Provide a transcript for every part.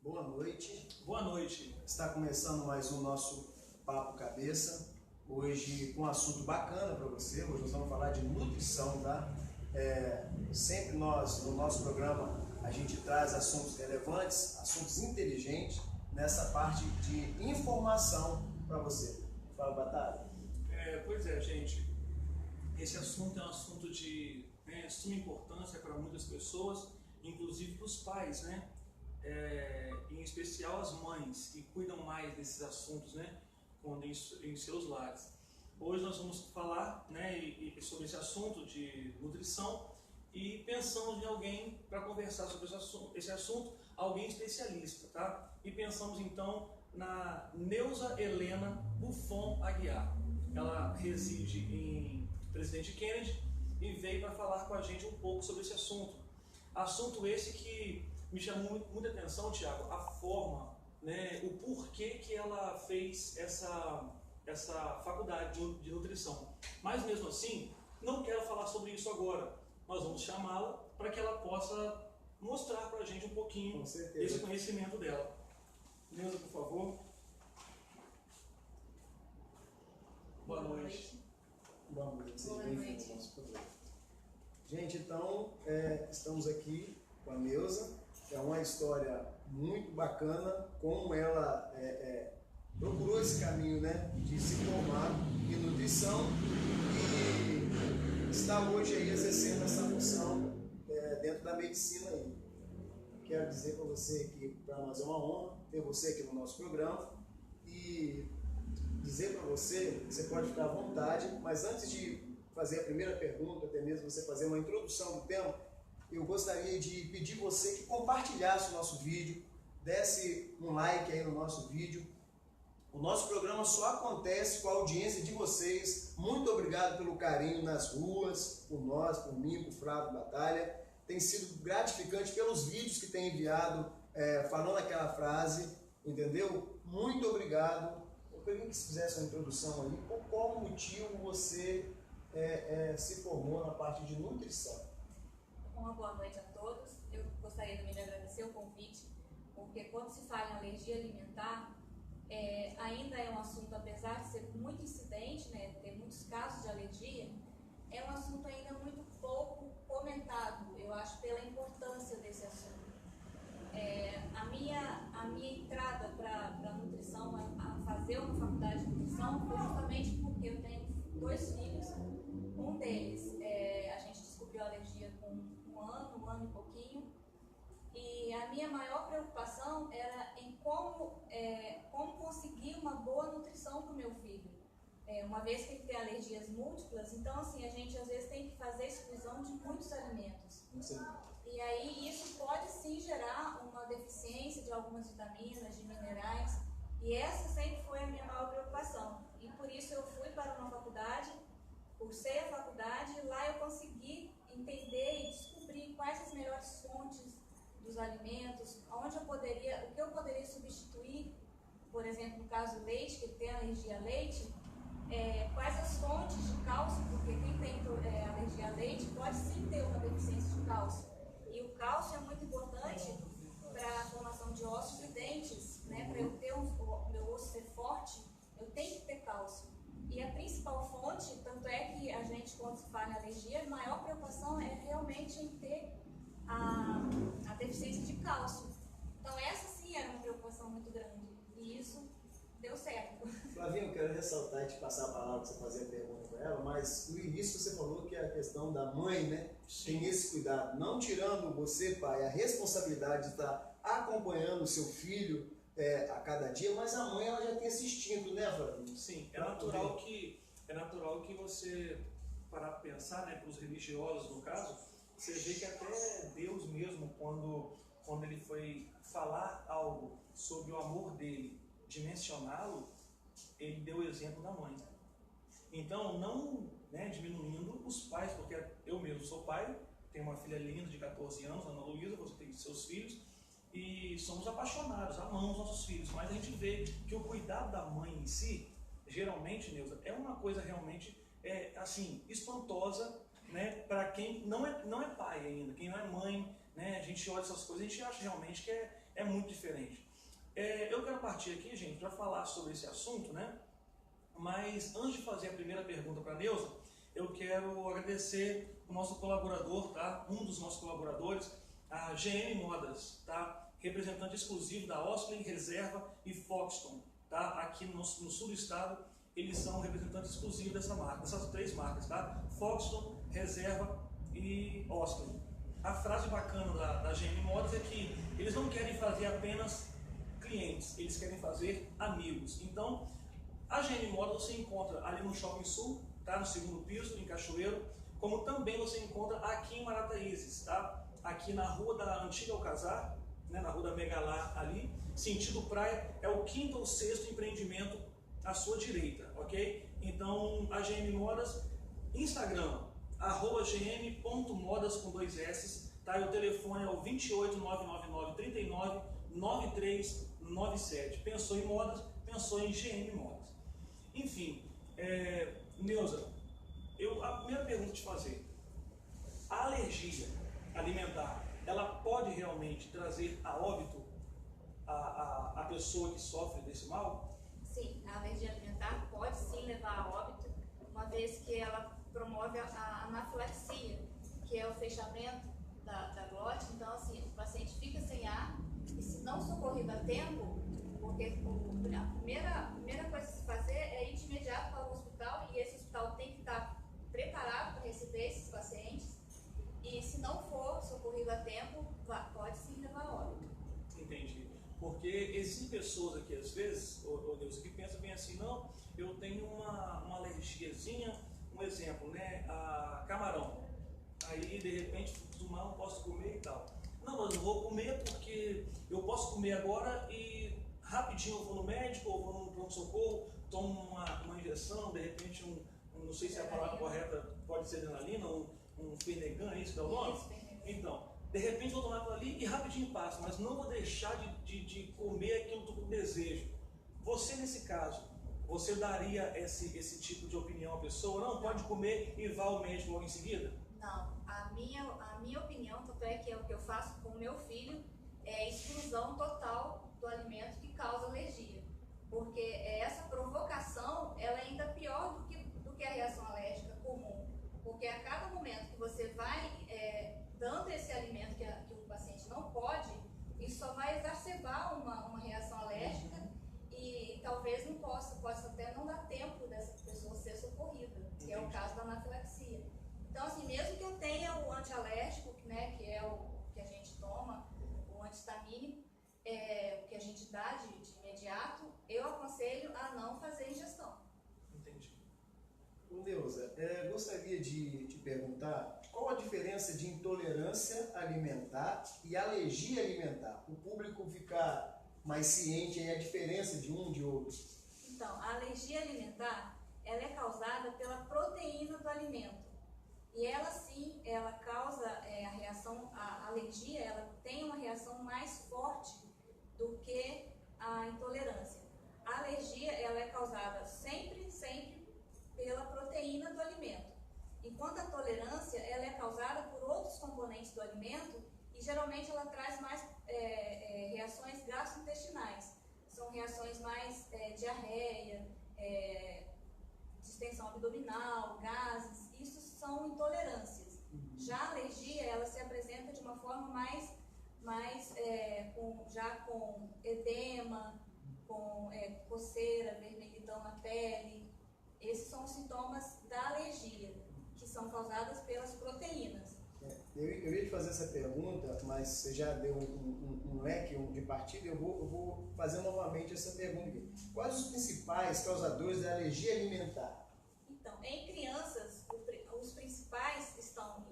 Boa noite. Boa noite. Está começando mais um nosso Papo Cabeça. Hoje com um assunto bacana para você. Hoje nós vamos falar de nutrição, tá? Sempre nós, no nosso programa, a gente traz assuntos relevantes, assuntos inteligentes, nessa parte de informação para você. Fala, Batalha. Pois é, gente. Esse assunto é um assunto de suma importância para muitas pessoas, inclusive para os pais, né? Em especial as mães que cuidam mais desses assuntos, né, quando em seus lares. Hoje nós vamos falar, né, sobre esse assunto de nutrição e pensamos em alguém para conversar sobre esse assunto, alguém especialista, tá? E pensamos então na Neuza Helena Buffon Aguiar. Ela reside em Presidente Kennedy e veio para falar com a gente um pouco sobre esse assunto. Assunto esse que me chamou muita atenção, Tiago, a forma, né, o porquê que ela fez essa faculdade de nutrição. Mas mesmo assim, não quero falar sobre isso agora. Nós vamos chamá-la para que ela possa mostrar para a gente um pouquinho esse conhecimento dela. Neuza, por favor. Boa noite. Boa noite. Boa noite. Gente, então, estamos aqui com a Neuza. É uma história muito bacana, como ela procurou esse caminho, né, de se formar em nutrição e está hoje aí exercendo essa função dentro da medicina aí. Quero dizer para você que para nós é uma honra ter você aqui no nosso programa e dizer para você, você pode ficar à vontade, mas antes de fazer a primeira pergunta, até mesmo você fazer uma introdução do tema, eu gostaria de pedir você que compartilhasse o nosso vídeo, desse um like aí no nosso vídeo. O nosso programa só acontece com a audiência de vocês. Muito obrigado pelo carinho nas ruas, por nós, por mim, por Flávio Batalha. Tem sido gratificante pelos vídeos que tem enviado, falando aquela frase, entendeu? Muito obrigado. Eu queria que você fizesse uma introdução aí. Por qual motivo você se formou na parte de nutrição? Uma boa noite a todos. Eu gostaria também de agradecer o convite, porque quando se fala em alergia alimentar, ainda é um assunto, apesar de ser muito incidente, né, ter muitos casos de alergia, é um assunto ainda muito pouco comentado, eu acho, pela importância desse assunto. A minha entrada para a nutrição, a fazer uma faculdade de nutrição, foi justamente porque eu tenho 2 filhos. Um deles, a gente descobriu a alergia com um ano e pouquinho, e a minha maior preocupação era em como conseguir uma boa nutrição para o meu filho. Uma vez que ele tem alergias múltiplas, então assim, a gente às vezes tem que fazer exclusão de muitos alimentos. E aí isso pode sim gerar uma deficiência de algumas vitaminas, de minerais, e essa sempre foi a minha maior preocupação. E por isso eu fui para uma faculdade, cursei a faculdade, e lá eu consegui entender e descobrir quais as melhores fontes dos alimentos, o que eu poderia substituir, por exemplo, no caso do leite, que ele tem alergia a leite, quais as fontes de cálcio, porque quem tem alergia a leite pode sim ter uma deficiência de cálcio. E o cálcio é muito importante para a formação de ossos e dentes, né? Para eu ter o meu osso ser forte, eu tenho que ter cálcio. E a principal fonte, tanto é que a gente, quando se fala em alergia, a maior preocupação é realmente em ter a deficiência de cálcio. Então essa sim era uma preocupação muito grande. E isso deu certo. Flavinho, eu quero ressaltar e te passar a palavra para você fazer a pergunta para ela, mas no início você falou que a questão da mãe, né, tem esse cuidado, não tirando você, pai, a responsabilidade de estar acompanhando o seu filho a cada dia, mas a mãe ela já tem esse instinto, né, Flavinho? Sim, é natural que você parar para pensar, né, para os religiosos no caso, você vê que até Deus mesmo, quando ele foi falar algo sobre o amor dele, de mencioná-lo, ele deu o exemplo da mãe. Então, não, né, diminuindo os pais, porque eu mesmo sou pai, tenho uma filha linda de 14 anos, Ana Luísa, você tem seus filhos, e somos apaixonados, amamos nossos filhos, mas a gente vê que o cuidado da mãe em si, geralmente, Neuza, é uma coisa realmente assim, espantosa, né, para quem não é pai ainda, quem não é mãe, né? A gente olha essas coisas e a gente acha realmente que é muito diferente. Eu quero partir aqui, gente, para falar sobre esse assunto, né? Mas antes de fazer a primeira pergunta para a Neuza, eu quero agradecer o nosso colaborador, tá? Um dos nossos colaboradores, a GM Modas, tá? Representante exclusivo da Osklin, Reserva e Foxton, tá? Aqui no sul do estado, eles são representantes exclusivos dessa marca, dessas 3 marcas, tá? Foxton, Reserva e Osklin. A frase bacana da GM Modas é que eles não querem fazer apenas clientes, eles querem fazer amigos. Então, a GM Modas você encontra ali no Shopping Sul, tá? No 2º piso, em Cachoeiro, como também você encontra aqui em Marataízes, tá? Aqui na rua da Antiga Alcazar, né? Na rua da Megalá ali, sentido praia, é o 5º ou 6º empreendimento à sua direita, ok? Então, a GM Modas, Instagram, @gm.modas com 2 S, tá? E o telefone é o 28 999 39 9397. Pensou em modas, pensou em GM Modas. Enfim, Neuza, a primeira pergunta te fazer: a alergia alimentar, ela pode realmente trazer a óbito a pessoa que sofre desse mal? Sim, a alergia alimentar pode sim levar a óbito, uma vez que ela promove a anafilaxia, que é o fechamento da glote. Então, assim, o paciente fica sem ar e, se não socorrido a tempo, porque a primeira coisa a se fazer é ir de imediato para o hospital, e esse hospital tem que estar preparado para receber esses pacientes, e se não for socorrido a tempo, pode sim levar a óbito. Entendi. Porque existem pessoas aqui, às vezes, Deus, que pensam bem assim: não, eu tenho uma alergiazinha, um exemplo, né, a camarão. Aí, de repente, do mal não posso comer e tal. Não, mas eu vou comer porque eu posso comer agora e rapidinho eu vou no médico, ou vou no pronto-socorro, tomo uma injeção, de repente não sei se a palavra correta pode ser adrenalina, um Fenergan, isso que é o nome? Então, de repente vou tomar aquilo ali e rapidinho passa, mas não vou deixar de comer aquilo que eu tô com desejo. Você, nesse caso, você daria esse tipo de opinião à pessoa? Não, pode comer e vá ao médico logo em seguida? Não, a minha opinião, tanto é que é o que eu faço com o meu filho, é exclusão total do alimento que causa alergia. Porque essa provocação, ela é ainda pior do que a reação alérgica comum. Porque a cada momento que você vai dando esse alimento que o paciente não pode, isso só vai exacerbar uma reação alérgica, e talvez não possa até não dar tempo dessa pessoa ser socorrida, que é o caso da anafilaxia. Então, assim, mesmo que eu tenha o antialérgico, né, que é o que a gente toma, o antihistamínico, que a gente dá de imediato, eu aconselho a não fazer ingestão. Entendi. Neuza, gostaria de te perguntar qual a diferença de intolerância alimentar e alergia alimentar, para o público ficar mais ciente aí a diferença de um de outro. Então, a alergia alimentar, ela é causada pela proteína do alimento. E ela sim, ela causa a reação, a alergia, ela tem uma reação mais forte do que a intolerância. A alergia, ela é causada sempre pela proteína do alimento. Enquanto a tolerância, ela é causada por outros componentes do alimento, e geralmente ela traz mais reações gastrointestinais. São reações mais diarreia, distensão abdominal, gases. Isso são intolerâncias. Já a alergia, ela se apresenta de uma forma mais com edema, com coceira, vermelhidão na pele. Esses são os sintomas da alergia, que são causadas pelas proteínas. Eu ia te fazer essa pergunta, mas você já deu um leque de partida, eu vou fazer novamente essa pergunta aqui. Quais os principais causadores da alergia alimentar? Então, em crianças, entre os principais estão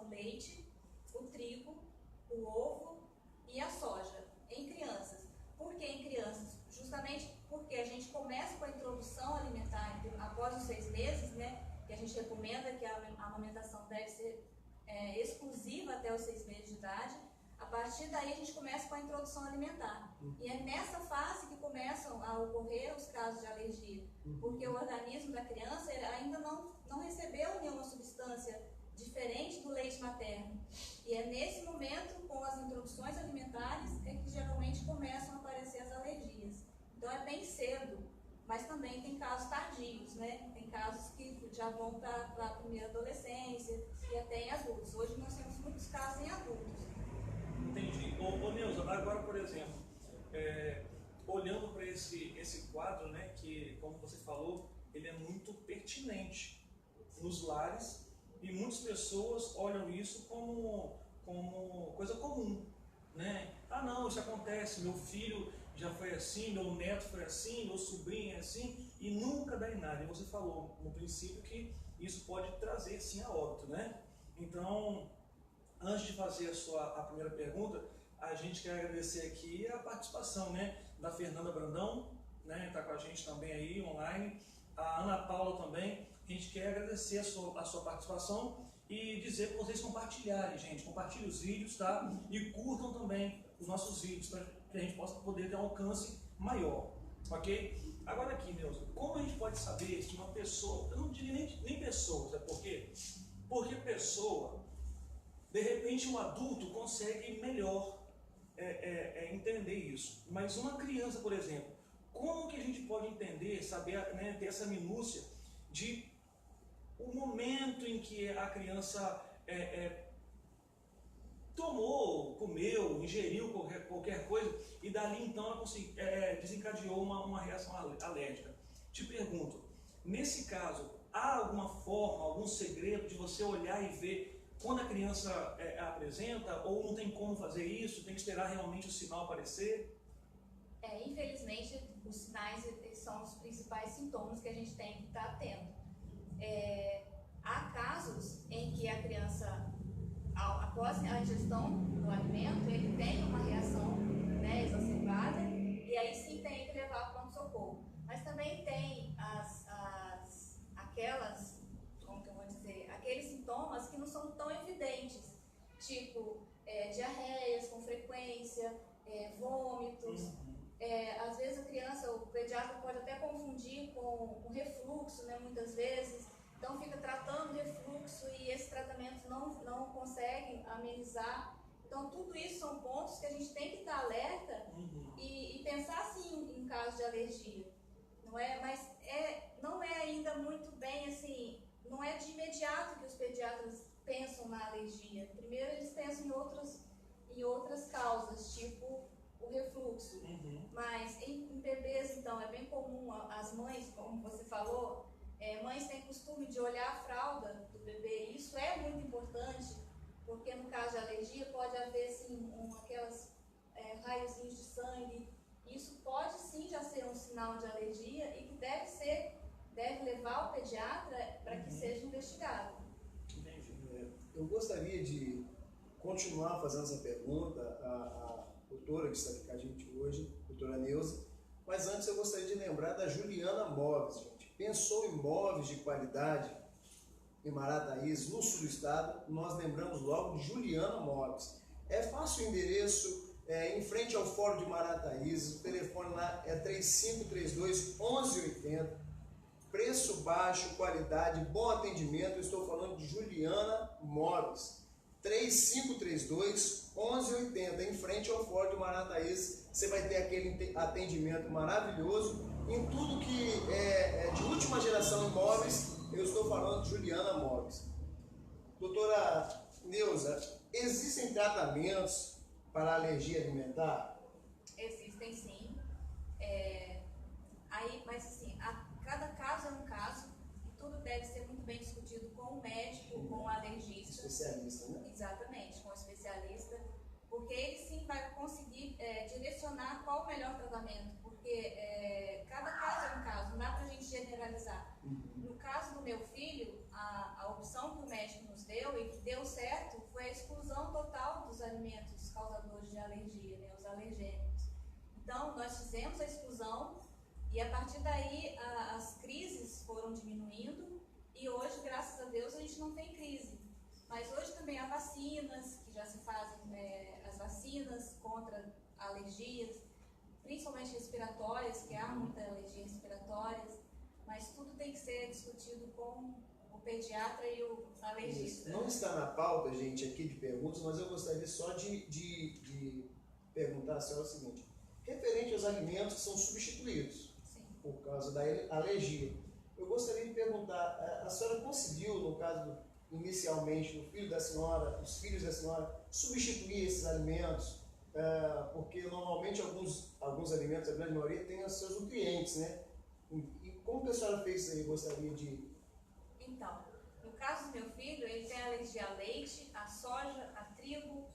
o leite, o trigo, o ovo e a soja. Em crianças. Por que em crianças? Justamente porque a gente começa com a introdução alimentar após os 6 meses, né? Que a gente recomenda que a amamentação deve ser exclusiva até os 6 meses de idade. A partir daí a gente começa com a introdução alimentar. E é nessa fase que começam a ocorrer os casos de alergia, porque o organismo da criança ainda não recebeu nenhuma substância diferente do leite materno. E é nesse momento, com as introduções alimentares, é que geralmente começam a aparecer as alergias. Então é bem cedo, mas também tem casos tardios, né? Tem casos que já vão para a primeira adolescência e até em adultos. Hoje nós temos muitos casos em adultos. Entendi. Ô Neuza, agora, por exemplo, olhando para esse quadro, né, que, como você falou, ele é muito pertinente nos lares e muitas pessoas olham isso como coisa comum, né? Ah, não, isso acontece, meu filho já foi assim, meu neto foi assim, meu sobrinho é assim, e nunca dá em nada. E você falou no princípio que isso pode trazer sim a óbito, né? Então, antes de fazer a primeira pergunta, a gente quer agradecer aqui a participação, né, da Fernanda Brandão, né, está com a gente também aí online, a Ana Paula também. A gente quer agradecer a sua participação e dizer para vocês compartilharem, gente. Compartilhem os vídeos, tá? E curtam também os nossos vídeos para que a gente possa poder ter um alcance maior, ok? Agora aqui, Neuza, como a gente pode saber se uma pessoa, eu não diria nem pessoa, sabe por quê? Porque pessoa, de repente um adulto consegue melhor entender isso. Mas uma criança, por exemplo, como que a gente pode entender, saber, né, ter essa minúcia de o momento em que a criança tomou, comeu, ingeriu qualquer coisa e dali então ela desencadeou uma reação alérgica. Te pergunto, nesse caso, há alguma forma, algum segredo de você olhar e ver quando a criança apresenta, ou não tem como fazer isso, tem que esperar realmente o sinal aparecer? Infelizmente, os sinais são os principais sintomas que a gente tem que estar atento. Há casos em que a criança, após a ingestão do alimento, ele tem uma reação, né, exacerbada, e aí sim tem que levar para pronto-socorro. Mas também tem aqueles sintomas que não são tão evidentes, tipo diarreias com frequência, vômitos. Às vezes a criança, o pediatra pode até confundir com refluxo, né, muitas vezes. Então fica tratando refluxo e esse tratamento não consegue amenizar. Então tudo isso são pontos que a gente tem que estar alerta e pensar sim em caso de alergia. Não é? Mas não é ainda muito bem assim, não é de imediato que os pediatras pensam na alergia. Primeiro eles pensam em outras causas, tipo o refluxo. Mas em bebês, então, é bem comum as mães, como você falou, mães têm costume de olhar a fralda do bebê. Isso é muito importante, porque no caso de alergia pode haver sim aquelas raiozinhos de sangue. Isso pode sim já ser um sinal de alergia e que deve levar ao pediatra para que seja investigado. Eu gostaria de continuar fazendo essa pergunta à doutora que está aqui com a gente hoje, doutora Neuza, mas antes eu gostaria de lembrar da Juliana Móveis, gente. Pensou em móveis de qualidade em Marataízes, no sul do estado, nós lembramos logo de Juliana Móveis. É fácil o endereço, em frente ao Fórum de Marataízes, o telefone lá é 3532-1180, preço baixo, qualidade, bom atendimento. Eu estou falando de Juliana Móveis, 3532-1180, em frente ao Fórum de Marataízes. Você vai ter aquele atendimento maravilhoso em tudo que é de última geração em móveis. Eu estou falando de Juliana Móveis. Doutora Neuza, existem tratamentos para alergia alimentar? Existem sim. Mas assim, cada caso é um caso e tudo deve ser muito bem discutido com o médico, com o alergista. Especialista, né? Exatamente, com o especialista, porque ele sim vai conseguir direcionar qual o melhor tratamento, porque cada caso é um caso, não dá pra gente generalizar. No caso do meu filho, a opção que o médico nos deu e que deu certo foi a exclusão total dos alimentos causadores de alergia, né, os alergênicos. Então, nós fizemos a exclusão e a partir daí as crises foram diminuindo e hoje, graças a Deus, a gente não tem crise. Mas hoje também há vacinas, que já se fazem, as vacinas contra alergias, principalmente respiratórias, que há muita alergia respiratória, mas tudo tem que ser discutido com o pediatra e o alergista. Não está na pauta, gente, aqui de perguntas, mas eu gostaria só de perguntar a senhora o seguinte: referente aos alimentos que são substituídos por causa da alergia, eu gostaria de perguntar, a senhora conseguiu, no caso, inicialmente, o filho da senhora, os filhos da senhora, substituir esses alimentos? Porque normalmente alguns alimentos, a grande maioria, têm os seus nutrientes, né? E como que a senhora fez isso aí? Gostaria de... Então, no caso do meu filho, ele tem alergia a leite, a soja, a trigo.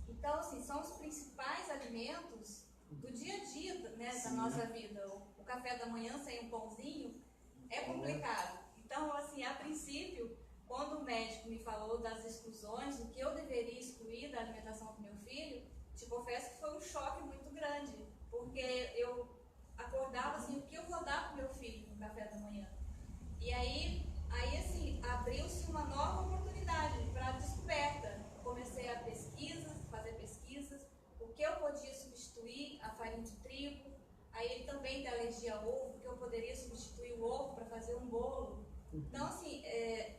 Então, assim, são os principais alimentos do dia a dia, né, da nossa vida. O café da manhã sem um pãozinho é complicado. Então, assim, a princípio, quando o médico me falou das exclusões, o que eu deveria excluir da alimentação do meu filho, te confesso que foi um choque muito grande, porque eu acordava assim, o que eu vou dar para o meu filho no café da manhã? E aí assim, abriu-se uma nova oportunidade para a descoberta. Comecei a fazer pesquisas, o que eu podia substituir a farinha de trigo. Aí ele também tem alergia a ovo, que eu poderia substituir o ovo para fazer um bolo. Então, assim, é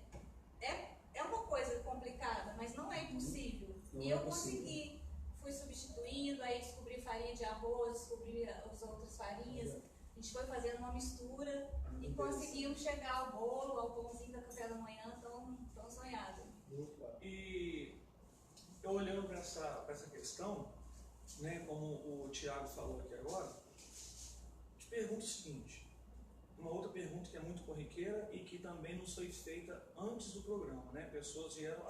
uma coisa complicada, mas não é impossível. E eu consegui. Fui substituindo, aí descobri farinha de arroz, descobri as outras farinhas. A gente foi fazendo uma mistura e conseguimos chegar ao bolo, ao pãozinho da café da manhã tão sonhado. E eu olhando para essa questão, né, como o Tiago falou aqui agora, te pergunto o seguinte, uma outra pergunta que é muito corriqueira e que também nos foi feita antes do programa, né? Pessoas vieram,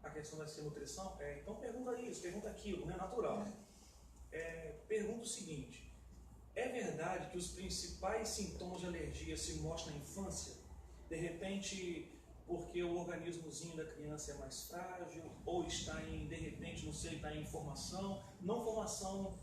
a questão vai ser nutrição? Então pergunta isso, pergunta aquilo, né? Natural. Pergunta o seguinte: é verdade que os principais sintomas de alergia se mostram na infância? De repente, porque o organismozinho da criança é mais frágil, ou está de repente, não sei, está em formação, não formação,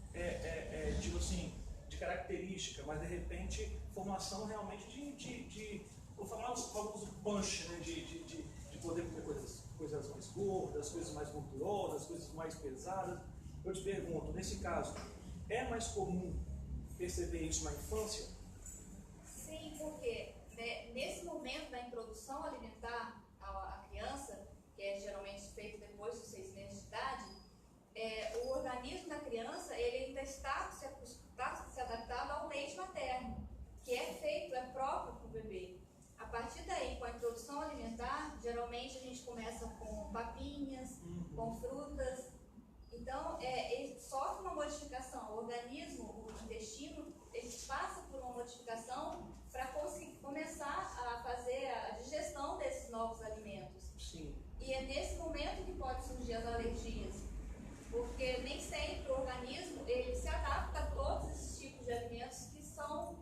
tipo assim, de característica, mas de repente, formação realmente vou falar o famoso punch, né? De poder comer coisas mais gordas, coisas mais gordurosas, coisas mais pesadas. Eu te pergunto, nesse caso, é mais comum perceber isso na infância? Sim, porque nesse momento da introdução alimentar à criança, que é geralmente feito depois dos 6 meses de idade, o organismo da criança ele ainda está se adaptado ao leite materno, que é próprio para o bebê. A partir daí, com a introdução alimentar, geralmente a gente começa com papinhas, com frutas. Então, ele sofre uma modificação. O organismo, o intestino, ele passa por uma modificação para começar a fazer a digestão desses novos alimentos. Sim. E é nesse momento que pode surgir as alergias. Porque nem sempre o organismo ele se adapta a todos esses tipos de alimentos que são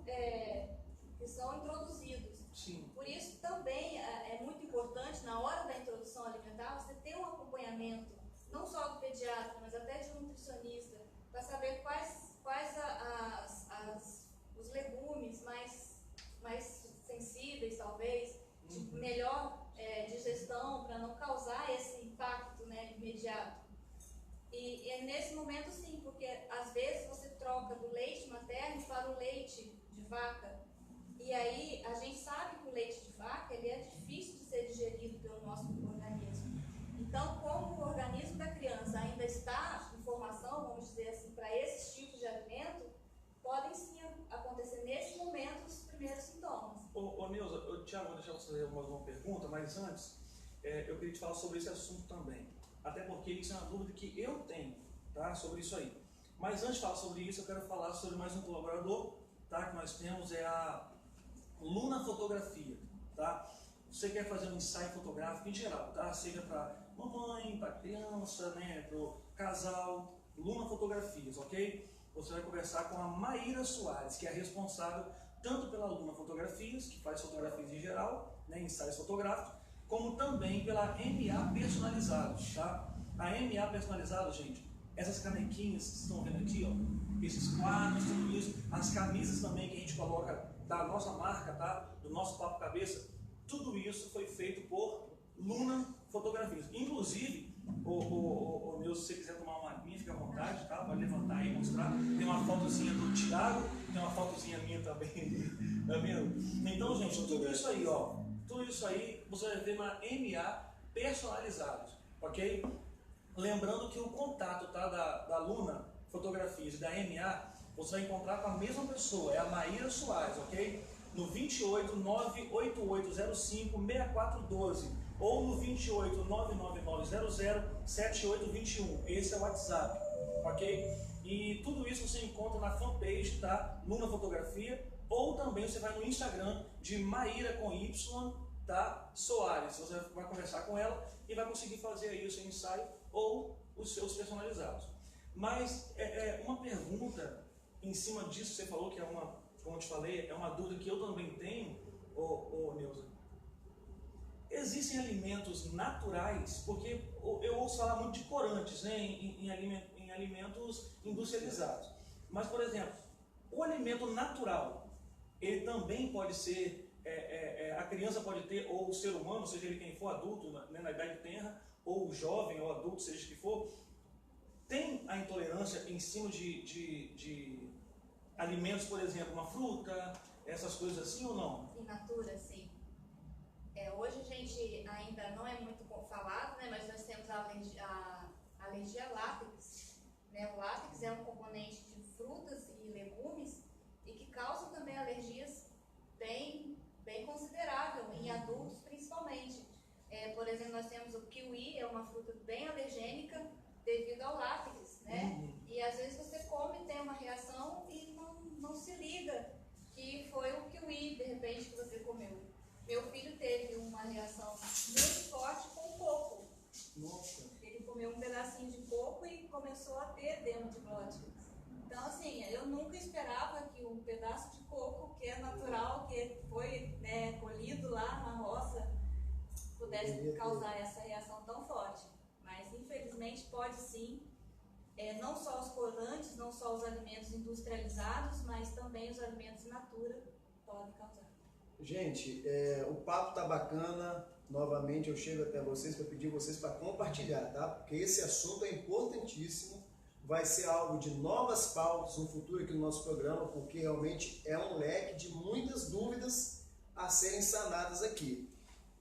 introduzidos. Sim. Por isso também é muito importante, na hora da introdução alimentar, você ter um acompanhamento, não só do pediatra, mas até de um nutricionista, para saber quais os legumes mais sensíveis, talvez, de melhor digestão, para não causar esse impacto, né, imediato. E é nesse momento sim, porque às vezes você troca do leite materno para o leite de vaca. E aí a gente sabe que o leite de vaca ele é difícil de ser digerido pelo nosso organismo. Então, como o organismo da criança ainda está em formação, vamos dizer assim, para esses tipos de alimento, podem sim acontecer nesse momento os primeiros sintomas. Neuza, Tiago, vou deixar você fazer mais uma pergunta, mas antes eu queria te falar sobre esse assunto também. Até porque isso é uma dúvida que eu tenho, tá, sobre isso aí. Mas antes de falar sobre isso, eu quero falar sobre mais um colaborador, tá, que nós temos, é a Luna Fotografia, tá? Você quer fazer um ensaio fotográfico em geral, tá? Seja para mamãe, para criança, né, para o casal, Luna Fotografias, ok? Você vai conversar com a Maíra Soares, que é responsável tanto pela Luna Fotografias, que faz fotografias em geral, né, ensaios fotográficos, como também pela MA Personalizados, tá? A MA Personalizados, gente, essas canequinhas que vocês estão vendo aqui, ó, esses quadros, tudo isso, as camisas também que a gente coloca da nossa marca, tá? Do nosso Papo Cabeça, tudo isso foi feito por Luna Fotografias. Inclusive, Nilson, se você quiser tomar uma aguinha, fica à vontade, tá? Pode levantar aí e mostrar. Tem uma fotozinha do Thiago, tem uma fotozinha minha também, tá vendo? Então, gente, tudo isso aí, ó, Tudo isso aí você vai ver na MA personalizados, ok? Lembrando que o contato, tá, da Luna Fotografias e da MA, você vai encontrar com a mesma pessoa, é a Maíra Soares, ok? No 28 98805 6412 ou no 28 99900 7821. Esse é o WhatsApp, ok? E tudo isso você encontra na fanpage da Luna Fotografia, ou também você vai no Instagram de Maíra com Y, tá? Soares. Você vai conversar com ela e vai conseguir fazer aí o seu ensaio ou os seus personalizados. Mas uma pergunta em cima disso que você falou, que é uma, como eu te falei, é uma dúvida que eu também tenho, Neuza. Existem alimentos naturais, porque eu ouço falar muito de corantes, né, em alimentos industrializados. Mas, por exemplo, o alimento natural, ele também pode ser, a criança pode ter, ou o ser humano, seja ele quem for adulto, né, na idade tenra, ou jovem ou adulto, seja o que for, tem a intolerância em cima de alimentos, por exemplo, uma fruta, essas coisas assim ou não? In natura, sim. Hoje a gente ainda não é muito falado, né, mas nós temos a alergia a látex. Né? O látex é um componente de frutas e legumes e que causa também alergias bem considerável, em adultos principalmente. Por exemplo, nós temos o kiwi, é uma fruta bem alergênica devido ao látex, né? E às vezes você come e tem uma reação e não se liga que foi o kiwi, de repente, que você comeu. Meu filho teve uma reação muito forte com o coco. Nossa. Ele comeu um pedacinho de coco e começou a ter edema de glóticas. Então, assim, eu nunca esperava que um pedaço de coco, que é natural, que foi, né, colhido lá na roça, pudesse causar essa reação tão forte. Mas, infelizmente, pode sim, não só os corantes, não só os alimentos industrializados, mas também os alimentos in natura podem causar. Gente, o papo tá bacana. Novamente eu chego até vocês para pedir vocês para compartilhar, tá? Porque esse assunto é importantíssimo. Vai ser algo de novas pautas no futuro aqui no nosso programa, porque realmente é um leque de muitas dúvidas a serem sanadas aqui.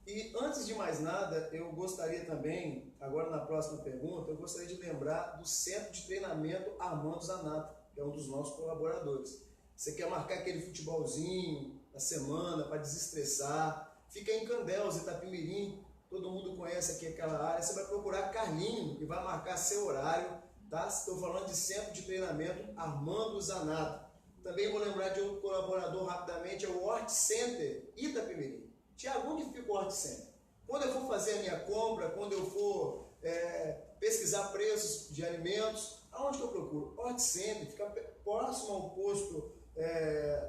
E antes de mais nada, eu gostaria também, agora na próxima pergunta, eu gostaria de lembrar do Centro de Treinamento Armando Zanata, que é um dos nossos colaboradores. Você quer marcar aquele futebolzinho na semana para desestressar, fica em Candéus, Itapimirim, todo mundo conhece aqui aquela área, você vai procurar Carlinho e vai marcar seu horário, tá? Estou falando de Centro de Treinamento Armando Zanata. Também vou lembrar de um colaborador rapidamente, é o Hort Center Itapimirim. Tiago, onde fica o Hort Center? Quando eu for fazer a minha compra, quando eu for pesquisar preços de alimentos, aonde que eu procuro? Hort Center, fica próximo ao posto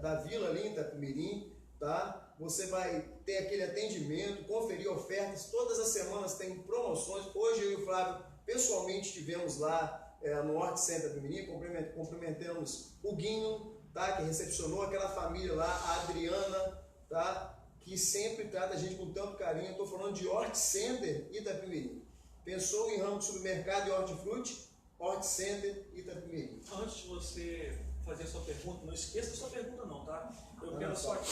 da Vila ali em Itapimirim, tá? Você vai ter aquele atendimento, conferir ofertas, todas as semanas tem promoções. Hoje eu e o Flávio pessoalmente estivemos lá no Hort Center Itapimirim, cumprimentamos o Guinho, tá? Que recepcionou aquela família lá, a Adriana, tá? Que sempre trata a gente com tanto carinho. Estou falando de Hort Center Itapimirim. Pensou em ramo de supermercado e hortifruti? Hort Center Itapimirim. Antes de você fazer a sua pergunta, não esqueça da sua pergunta não, tá? Eu quero só aqui,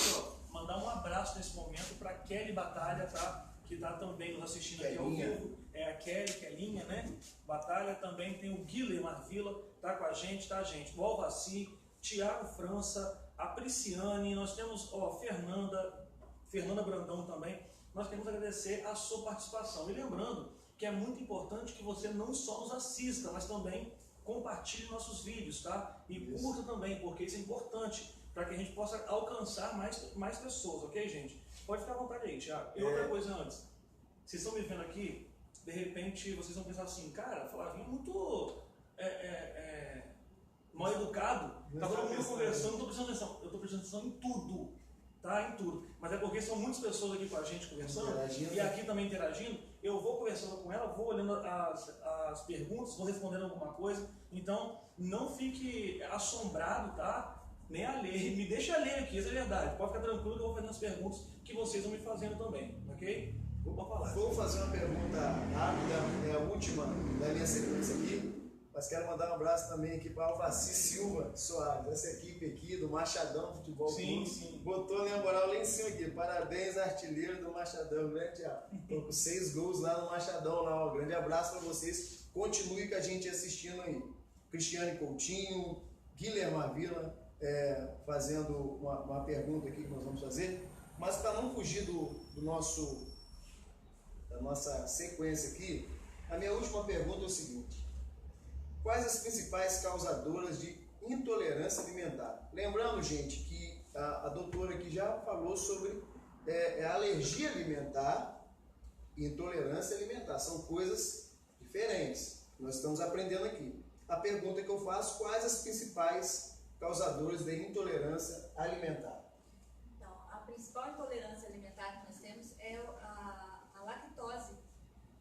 mandar um abraço nesse momento para Kelly Batalha, tá? Que está também nos assistindo aqui ao vivo. É a Kellinha, né? Batalha. Também tem o Guilherme Marvila, tá com a gente, tá, gente? O Alvaci, Tiago França, a Prisciane, nós temos, Fernanda Brandão também. Nós queremos agradecer a sua participação. E lembrando que é muito importante que você não só nos assista, mas também compartilhe nossos vídeos, tá? E curta também, porque isso é importante para que a gente possa alcançar mais pessoas, ok, gente? Pode ficar à vontade aí, Thiago. E outra coisa antes, vocês estão me vendo aqui, de repente vocês vão pensar assim, cara, Flavinho é muito mal educado, tá todo mundo conversando, não estou prestando atenção. Eu estou prestando atenção em tudo, tá? Em tudo. Mas é porque são muitas pessoas aqui com a gente conversando, e aqui também interagindo. Eu vou conversando com ela, vou olhando as perguntas, vou respondendo alguma coisa. Então, não fique assombrado, tá? Nem alheio. Me deixa alheio aqui, isso é verdade. Pode ficar tranquilo que eu vou fazendo as perguntas que vocês vão me fazendo também, ok? Vou fazer uma pergunta rápida, é a última da minha sequência aqui. Mas quero mandar um abraço também aqui para Alvaci Silva Soares, essa equipe aqui do Machadão Futebol Clube. Sim. Botou minha moral lá em cima aqui. Parabéns, artilheiro do Machadão, grande Thiago. Tô com 6 gols lá no Machadão, lá, ó. Grande abraço para vocês. Continue com a gente assistindo aí. Cristiane Coutinho, Guilherme Avila, fazendo uma pergunta aqui que nós vamos fazer. Mas para não fugir da nossa sequência aqui, a minha última pergunta é o seguinte: quais as principais causadoras de intolerância alimentar? Lembrando, gente, que a doutora aqui já falou sobre alergia alimentar e intolerância alimentar. São coisas diferentes. Nós estamos aprendendo aqui. A pergunta que eu faço: quais as principais causadoras de intolerância alimentar? Então, a principal intolerância alimentar que nós temos é a lactose.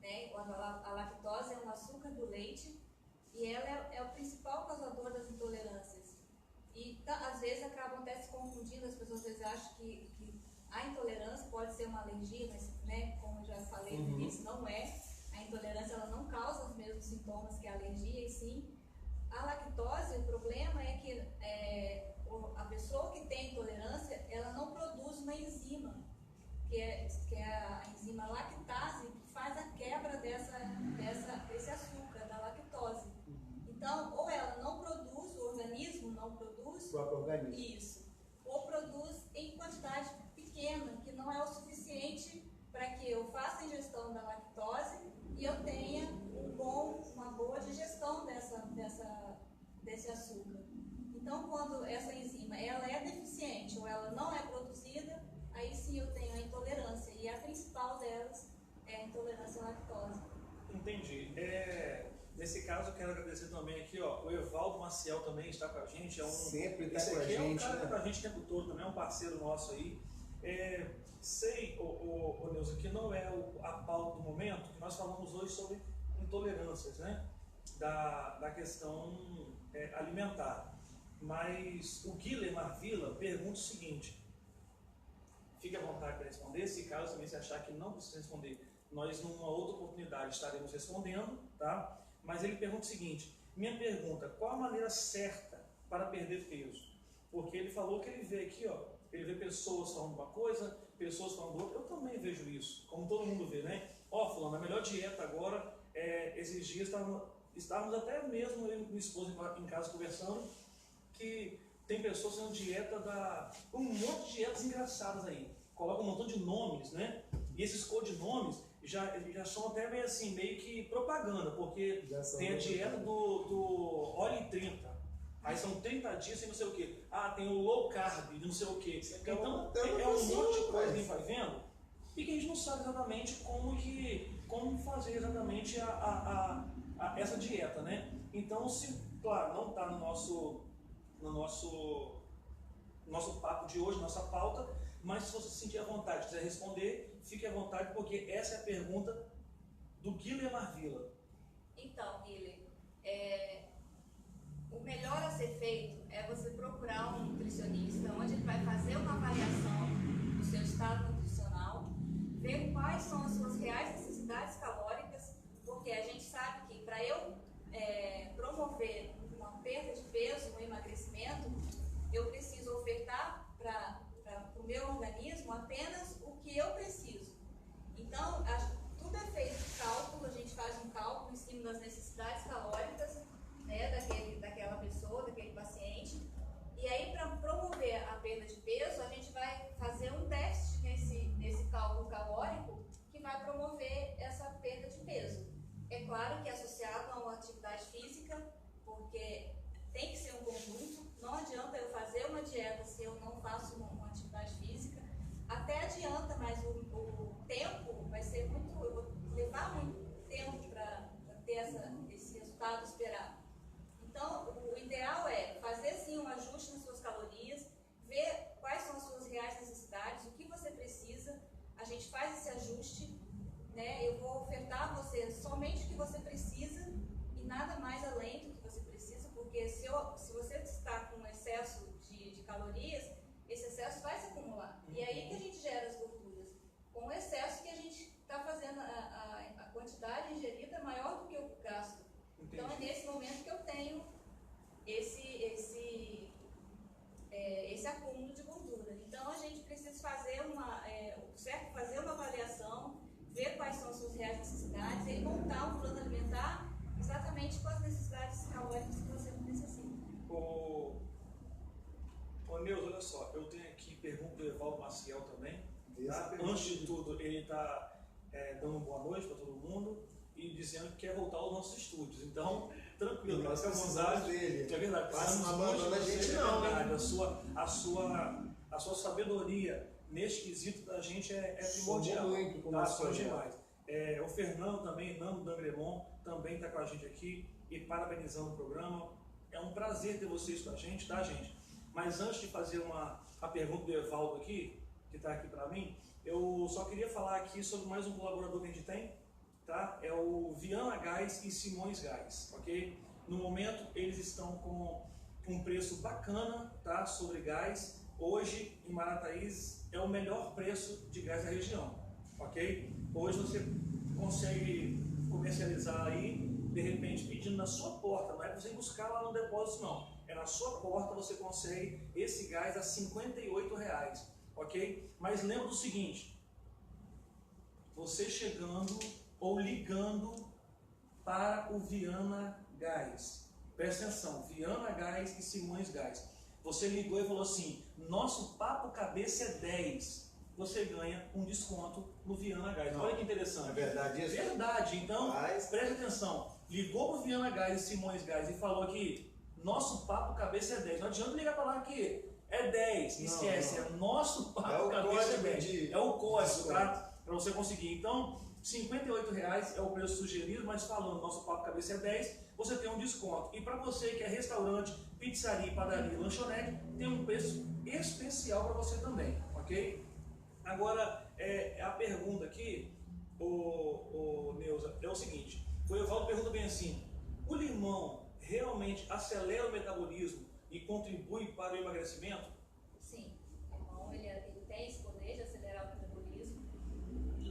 Né? A lactose é um açúcar do leite e ela é o principal causador das intolerâncias. E às vezes acabam até se confundindo, as pessoas às vezes acham que a intolerância pode ser uma alergia, mas, né, como eu já falei no início, não é. A intolerância ela não causa os mesmos sintomas que a alergia, e sim a lactose. O problema é que a pessoa que tem intolerância, ela não produz uma enzima, que é a enzima lactase, que faz a quebra desse açúcar, da lactose. Então, ou ela não produz, o organismo não produz, O próprio organismo. isso, ou produz em quantidade pequena, que não é o suficiente para que eu faça a ingestão da lactose e eu tenha uma boa digestão desse açúcar. Então, quando essa enzima ela é deficiente ou ela não é produzida, aí sim eu tenho a intolerância, e a principal delas é a intolerância à lactose. Entendi. Nesse caso, eu quero agradecer também aqui, ó, o Evaldo Maciel também está com a gente. Sempre está com a Esse aqui gente. É um cara que tá com a gente o tempo todo, também é um parceiro nosso aí. Sei, Neuza, que não é a pauta do momento, que nós falamos hoje sobre intolerâncias, né? Da questão alimentar. Mas o Guilherme Avila pergunta o seguinte: fique à vontade para responder, se caso também você achar que não precisa responder, nós numa outra oportunidade estaremos respondendo, tá? Mas ele pergunta o seguinte: minha pergunta, qual a maneira certa para perder peso? Porque ele falou que ele vê aqui, ó, ele vê pessoas falando uma coisa, pessoas falando outra. Eu também vejo isso, como todo mundo vê, né? Ó, fulano, a melhor dieta agora, esses dias estávamos até mesmo eu e minha esposa em casa conversando, que tem pessoas fazendo dieta um monte de dietas engraçadas aí. Coloca um montão de nomes, né? E esses codinomes já são até meio assim, meio que propaganda, porque tem a dieta do óleo em 30. Aí são 30 dias sem não sei o que. Tem o low carb, não sei o que. Então é um monte de coisa que a gente vai vendo e que a gente não sabe exatamente como fazer exatamente essa dieta, né? Então, se, claro, não está no nosso papo de hoje, nossa pauta, mas se você se sentir à vontade, quiser responder, fique à vontade, porque essa é a pergunta do Guilherme Avila. Então, Guilherme, o melhor a ser feito é você procurar um nutricionista, onde ele vai fazer uma avaliação do seu estado nutricional, ver quais são as suas reais necessidades calóricas, porque a gente sabe que para eu promover uma perda de peso, um emagrecimento, eu preciso ofertar para o meu organismo apenas o que eu preciso. Então, tudo é feito cálculo, a gente faz um cálculo em cima das necessidades calóricas, né, daquela pessoa, daquele paciente, e aí para promover a perda de peso, a gente vai fazer um teste nesse cálculo calórico que vai promover essa perda de peso. É claro que é associado a uma atividade física, porque tem que ser um conjunto. Não adianta eu fazer uma dieta se eu não faço uma atividade física. Até adianta, mas o tempo vai ser muito... Eu vou levar muito tempo para ter esse resultado esperado. Então, o ideal é fazer sim um ajuste nas suas calorias, ver quais são as suas reais necessidades, o que você precisa. A gente faz esse ajuste, né? Eu vou ofertar a você somente o que você precisa e nada mais além do que você precisa, porque se você está com excesso de calorias, esse excesso vai se acumular. E é aí que a gente gera as gorduras. Com o excesso que a gente está fazendo, a quantidade ingerida é maior do que o gasto. Entendi. Então é nesse momento que Tá? Antes de tudo, ele está dando boa noite para todo mundo e dizendo que quer voltar aos nossos estúdios. Então, tranquilo, nós fica à vontade. dele. É verdade, Passa uma precisamos muito abandona a de gente você, não, é hein? verdade. A sua sabedoria neste quesito da gente é primordial. Somos muito com o Tá? nosso Somos projeto. demais. O Fernando também, Nando Dangremon, também está com a gente aqui e parabenizando o programa. É um prazer ter vocês com a gente, tá, gente? Mas antes de fazer a pergunta do Evaldo aqui, que está aqui para mim, eu só queria falar aqui sobre mais um colaborador que a gente tem, tá? É o Viana Gás e Simões Gás, ok? No momento eles estão com um preço bacana, tá? Sobre gás. Hoje em Marataízes é o melhor preço de gás da região, ok? Hoje você consegue comercializar aí, de repente pedindo na sua porta, não é para você ir buscar lá no depósito não, é na sua porta você consegue esse gás a R$ 58,00, ok? Mas lembra do seguinte, você chegando ou ligando para o Viana Gás, presta atenção, Viana Gás e Simões Gás, você ligou e falou assim, nosso papo cabeça é 10, você ganha um desconto no Viana Gás. Olha que interessante. É verdade isso? Verdade. Então, preste atenção. Ligou pro Viana Gás e Simões Gás e falou aqui, nosso papo cabeça é 10. Não adianta ligar para lá que é 10. Esquece, é nosso papo cabeça é 10. É o código, tá? Para você conseguir. Então, R$ 58,00 é o preço sugerido, mas falando nosso papo cabeça é 10, você tem um desconto. E para você que é restaurante, pizzaria, padaria, lanchonete, tem um preço especial para você também, ok? Agora, a pergunta aqui, Neuza, é o seguinte, o Evaldo pergunta bem assim, o limão realmente acelera o metabolismo e contribui para o emagrecimento? Sim, o limão ele tem esse poder de acelerar o metabolismo,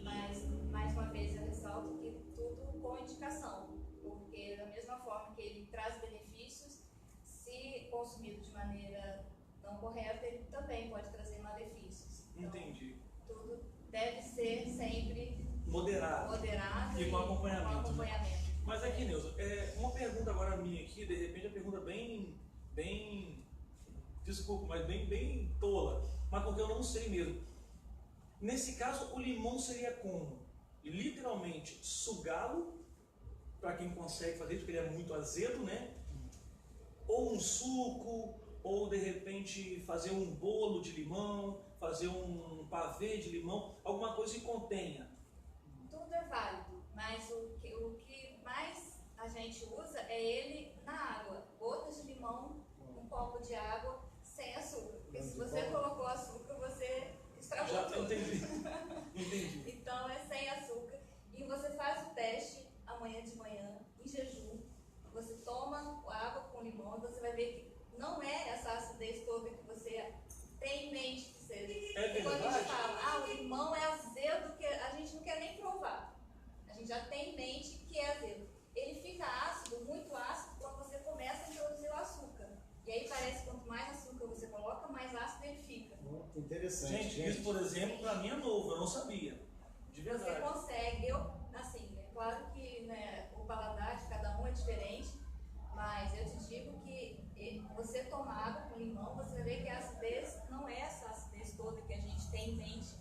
mas, mais uma vez, eu ressalto que tudo com indicação, porque da mesma forma que ele traz benefícios, se consumido de maneira não correta, ele também pode trazer malefícios. Então, entendi. Tudo deve ser sempre moderado e com acompanhamento. Né? Mas aqui, Neuza, uma pergunta agora minha aqui, de repente a pergunta bem desculpa, mas bem tola, mas porque eu não sei mesmo. Nesse caso, o limão seria como? Literalmente sugá-lo, para quem consegue fazer isso, porque ele é muito azedo, né? Ou um suco, ou de repente fazer um bolo de limão, fazer um pavê de limão, alguma coisa que contenha. Tudo é válido, mas o que mais a gente usa é ele na água. Gotas de limão, um copo de água, sem açúcar. Porque se você colocou açúcar, você estragou já tudo. Entendi. Então é sem açúcar. E você faz o teste amanhã de manhã, em jejum. Você toma água com limão e você vai ver que não é essa acidez toda que você tem em mente que seja. E quando a gente fala, o limão é azedo, que a gente não quer nem provar. A gente já tem em mente que é azedo. Ele fica ácido, muito ácido, quando você começa a introduzir o açúcar. E aí parece que quanto mais açúcar você coloca, mais ácido ele fica. Muito interessante. Gente, isso, por exemplo, para mim é novo, eu não sabia. De verdade. Você consegue, assim, é claro que né, o paladar de cada um é diferente, mas eu te digo que você tomar água com limão, você vai ver que a acidez não é essa acidez toda que a gente tem em mente,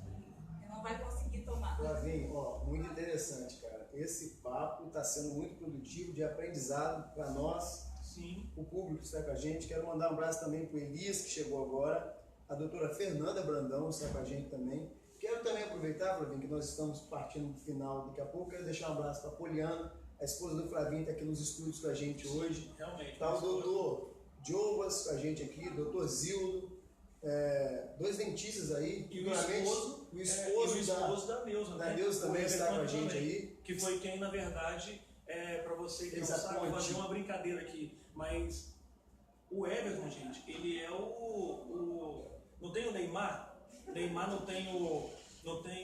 que não vai conseguir tomar. Flavinho, muito interessante, cara. Esse papo está sendo muito produtivo, de aprendizado para nós, sim, o público que está com a gente. Quero mandar um abraço também para o Elias, que chegou agora, a doutora Fernanda Brandão está com a gente também. Quero também aproveitar, Flavinho, que nós estamos partindo para o final daqui a pouco. Quero deixar um abraço para a Poliana, a esposa do Flavinho, está aqui nos estúdios com a gente hoje. Realmente. Está o doutor Jovas com a gente aqui, doutor Zildo, dois dentistas aí. E o esposo da Neuza, né? Da Neuza também está com a gente aí. Que foi quem, na verdade, para você que não sabe, fazer uma brincadeira aqui, mas o Everton, gente, ele é não tem o Neymar? Neymar não tem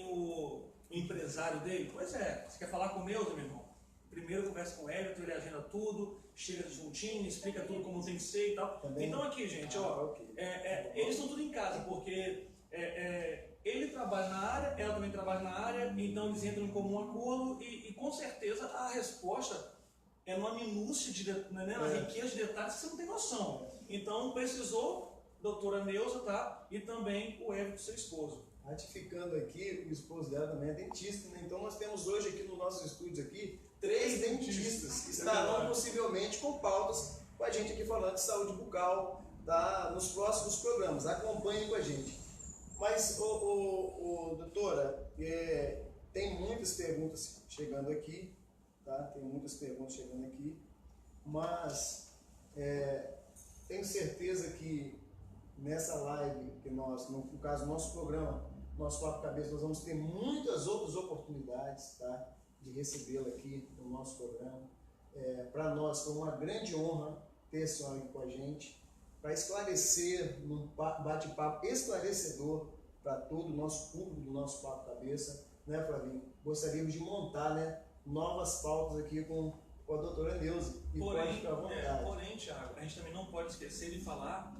o empresário dele? Pois é, você quer falar com o Neuza, meu irmão? Primeiro conversa com o Everton, ele agenda tudo, chega juntinho, explica tudo como tem que ser e tal. Também. Então aqui, gente, okay. Eles estão tudo em casa, porque ele trabalha na área, ela também trabalha na área, então eles entram em comum acordo e com certeza a resposta é numa minúcia, na riqueza de detalhes que você não tem noção. Então precisou, doutora Neuza, tá? E também o Everton, seu esposo. ratificando aqui, o esposo dela também é dentista, né? Então nós temos hoje aqui nos nossos estúdios aqui 3 dentistas que estarão possivelmente com pautas com a gente aqui falando de saúde bucal, tá? Nos próximos programas. Acompanhem com a gente. Mas, doutora, tem muitas perguntas chegando aqui, tá? Tem muitas perguntas chegando aqui, mas tenho certeza que nessa live, que nós, no caso do nosso programa, nosso Papo Cabeça, nós vamos ter muitas outras oportunidades, tá? De recebê-la aqui no nosso programa. Para nós foi uma grande honra ter a senhora aqui com a gente, para esclarecer, num bate-papo esclarecedor para todo o nosso público do nosso Papo Cabeça, né, Flavinho? Gostaríamos de montar, né, novas pautas aqui com a doutora Neuza. E pode ficar à vontade. Porém, Thiago, a gente também não pode esquecer de falar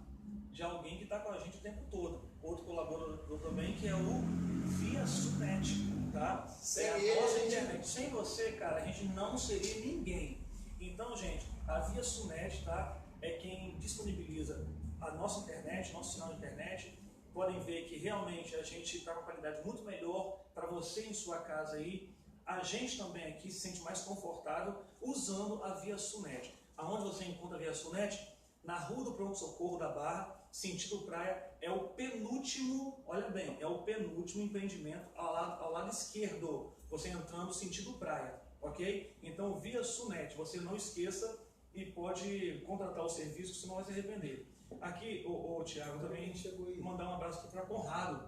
de alguém que está com a gente o tempo todo. Outro colaborador também, que é o Via Sunet, tá? Sem ele, internet. Sem você, cara, a gente não seria ninguém. Então, gente, a Via Sunet, tá? É quem disponibiliza a nossa internet, nosso sinal de internet. Podem ver que realmente a gente está com uma qualidade muito melhor para você em sua casa aí. A gente também aqui se sente mais confortável usando a Via Sunet. Aonde você encontra a Via Sunet? Na Rua do Pronto Socorro da Barra, sentido praia, é o penúltimo, olha bem, é o penúltimo empreendimento ao lado esquerdo, você entrando sentido praia, ok? Então, Via Sunet, você não esqueça e pode contratar o serviço, senão vai se arrepender. Aqui, o Thiago também mandar um abraço aqui para Conrado,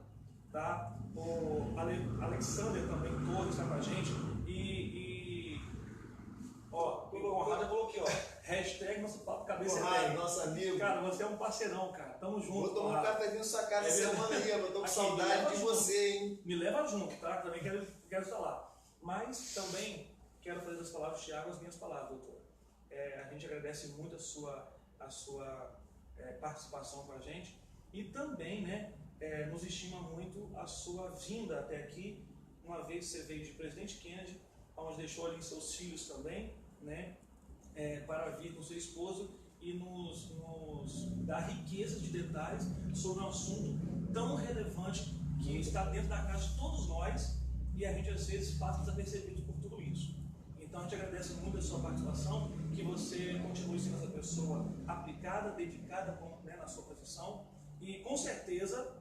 tá? O Alexander também, todos está com a gente. Ó, o Conrado eu coloquei, ó, hashtag nosso Papo Cabeça. Conrado, nosso amigo. Cara, você é um parceirão, cara. Tamo junto. Vou tomar um cafezinho na sua casa semana aí, eu tô com saudade de você, hein? Me leva junto, tá? Também quero falar. Mas também quero fazer das palavras do Thiago as minhas palavras, doutor. A gente agradece muito a sua participação com a gente e também, né, nos estima muito a sua vinda até aqui, uma vez que você veio de Presidente Kennedy, onde deixou ali seus filhos também, né, para vir com seu esposo e nos dar riqueza de detalhes sobre um assunto tão relevante que está dentro da casa de todos nós e a gente às vezes passa desapercebido por tudo isso. Então a gente agradece muito a sua participação, que você continue sendo essa pessoa aplicada, dedicada, né, na sua profissão, e com certeza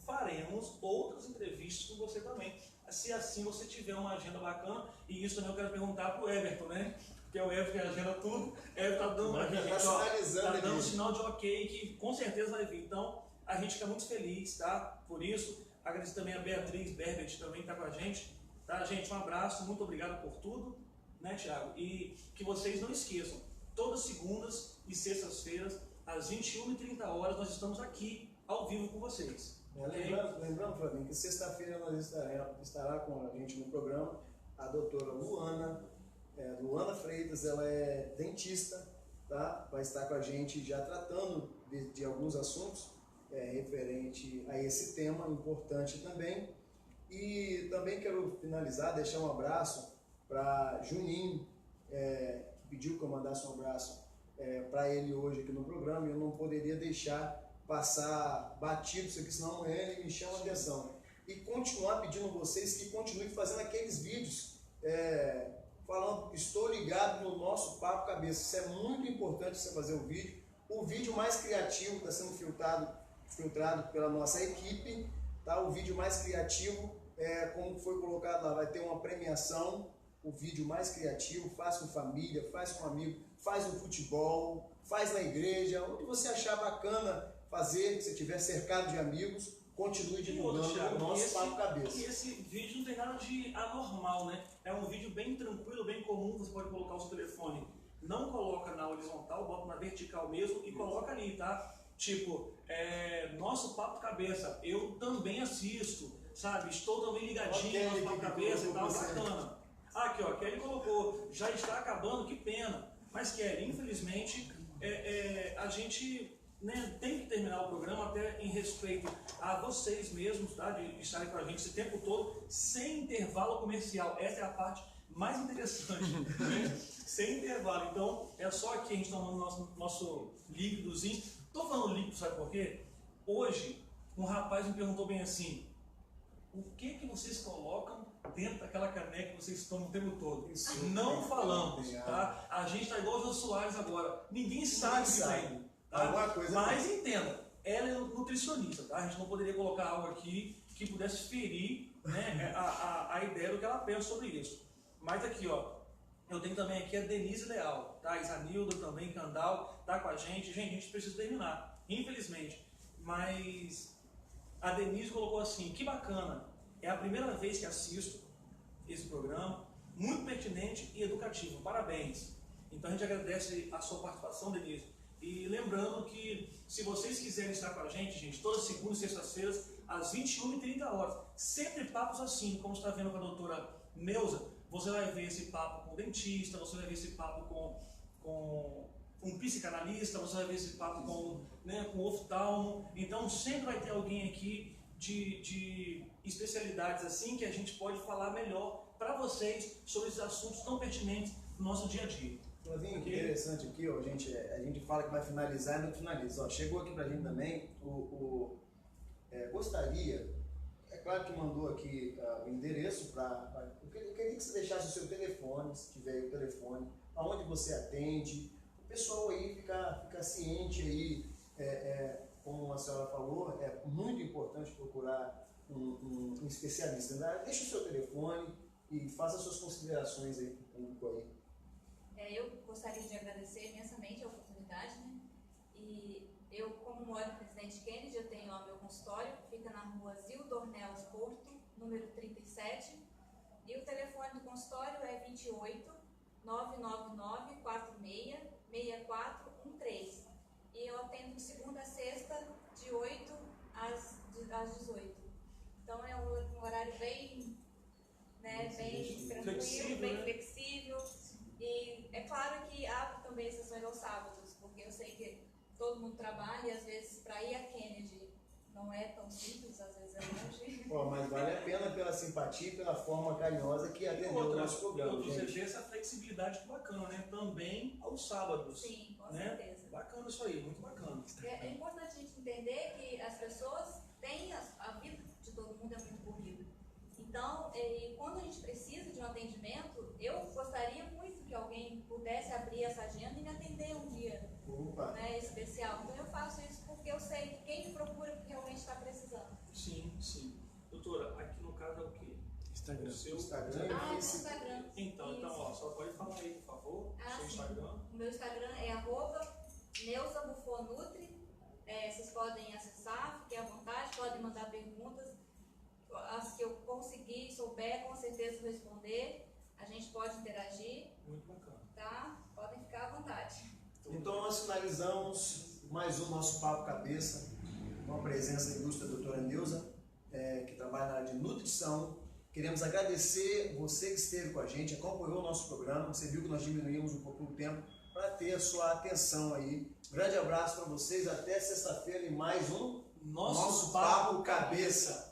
faremos outras entrevistas com você também, se assim você tiver uma agenda bacana. E isso também eu quero perguntar para o Everton, né? Porque é o Everton que agenda tudo, Everton está dando, dando sinal de ok, que com certeza vai vir. Então a gente fica muito feliz, tá? Por isso, agradeço também a Beatriz Berbet, também está com a gente. Tá, gente? Um abraço, muito obrigado por tudo, né, Thiago? E que vocês não esqueçam, todas segundas e sextas-feiras, às 21h30, nós estamos aqui, ao vivo com vocês. Lembrando, Flavinho, que sexta-feira nós estará com a gente no programa a doutora Luana Freitas, ela é dentista, tá? Vai estar com a gente já tratando de alguns assuntos referente a esse tema importante também. E também quero finalizar, deixar um abraço para Juninho, que pediu que eu mandasse um abraço para ele hoje aqui no programa, e eu não poderia deixar passar batido isso aqui, senão amanhã ele me chama a atenção. E continuar pedindo a vocês que continuem fazendo aqueles vídeos falando, estou ligado no nosso Papo Cabeça. Isso é muito importante, você fazer o vídeo mais criativo está sendo filtrado pela nossa equipe, tá? O vídeo mais criativo, como foi colocado lá, vai ter uma premiação, o vídeo mais criativo, faz com família, faz com amigo, faz no futebol, faz na igreja, onde você achar bacana fazer, se estiver cercado de amigos, continue divulgando o nosso Papo Cabeça. E esse vídeo não tem nada de anormal, né? É um vídeo bem tranquilo, bem comum, você pode colocar o seu telefone, não coloca na horizontal, bota na vertical mesmo e coloca ali, tá? Tipo, nosso Papo Cabeça, eu também assisto, sabe? Estou também ligadinho no nosso Papo Cabeça e tal, bacana. Aqui, ó, Kelly colocou, já está acabando, que pena. Mas, Kelly, infelizmente, a gente, né, tem que terminar o programa até em respeito a vocês mesmos, tá? De estarem com a gente esse tempo todo, sem intervalo comercial. Essa é a parte mais interessante, né? Sem intervalo. Então, é só aqui a gente tomando nosso líquidozinho. Estou falando líquido, sabe por quê? Hoje, um rapaz me perguntou bem assim, o que vocês colocam dentro daquela caneca que vocês tomam o tempo todo. Isso. Não falamos, tá? A gente está igual o Jô Soares agora. Ninguém sabe o que tem. Tá? Alguma coisa mas entenda, ela é nutricionista, tá? A gente não poderia colocar algo aqui que pudesse ferir, né, a ideia do que ela pensa sobre isso. Mas aqui, ó, eu tenho também aqui a Denise Leal, tá? Isanildo também, Candal, tá com a gente. Gente, a gente precisa terminar, infelizmente. Mas a Denise colocou assim, que bacana, é a primeira vez que assisto esse programa, muito pertinente e educativo, parabéns. Então a gente agradece a sua participação, Denise. E lembrando que se vocês quiserem estar com a gente, toda segunda e sexta-feiras, às 21h30, sempre papos assim, como você está vendo com a doutora Neuza, você vai ver esse papo com o dentista, você vai ver esse papo com um psicanalista, você vai ver esse papo com o oftalmo. Então sempre vai ter alguém aqui de especialidades assim que a gente pode falar melhor para vocês sobre esses assuntos tão pertinentes no nosso dia a dia. Flavinho, interessante aqui, ó, a gente fala que vai finalizar e não finaliza. Ó, chegou aqui pra gente também gostaria, é claro que mandou aqui o endereço eu queria que você deixasse o seu telefone, se tiver aí o telefone, aonde você atende, o pessoal aí fica ciente aí, como a senhora falou, é muito importante procurar um especialista. Deixa o seu telefone e faça suas considerações aí para o público aí. Eu gostaria de agradecer imensamente a oportunidade, né? E eu, como moro em Presidente Kennedy, eu tenho o meu consultório, fica na rua Zildo Ornelas Porto, número 37, e o telefone do consultório é 28 999 46 6413. E eu atendo de segunda a sexta, de 8 às 18. Então é um horário bem tranquilo, flexível, bem né? flexível. E é claro que abro também sessões aos sábados, porque eu sei que todo mundo trabalha e às vezes para ir a Kennedy não é tão simples, às vezes é longe. Pô, mas vale a pena pela simpatia e pela forma carinhosa que atendeu o nosso programa. Você vê essa flexibilidade bacana, né? Também aos sábados. Sim, com né? certeza. Bacana isso aí, muito bacana. É importante a gente entender que as pessoas têm a vida de todo mundo é muito corrida. Então, quando a gente precisa de um atendimento, eu gostaria muito que alguém pudesse abrir essa agenda e me atender um dia especial. Então eu faço isso porque eu sei que quem me procura realmente está precisando. Sim, sim. Doutora, aqui no caso é o quê? Instagram. O seu Instagram. Meu Instagram. Então, ó, só pode falar aí, por favor, seu Instagram. O meu Instagram é @NeuzaBufonNutri. Vocês podem acessar, fiquem à vontade, podem mandar perguntas. As que eu conseguir, souber, com certeza vou responder. A gente pode interagir. Muito bacana. Tá? Podem ficar à vontade. Então nós finalizamos mais um nosso Papo Cabeça com a presença ilustre da doutora Neuza, que trabalha na área de nutrição. Queremos agradecer você que esteve com a gente, acompanhou o nosso programa. Você viu que nós diminuímos um pouco o tempo para ter a sua atenção aí. Grande abraço para vocês, até sexta-feira em mais um Nosso Papo Cabeça.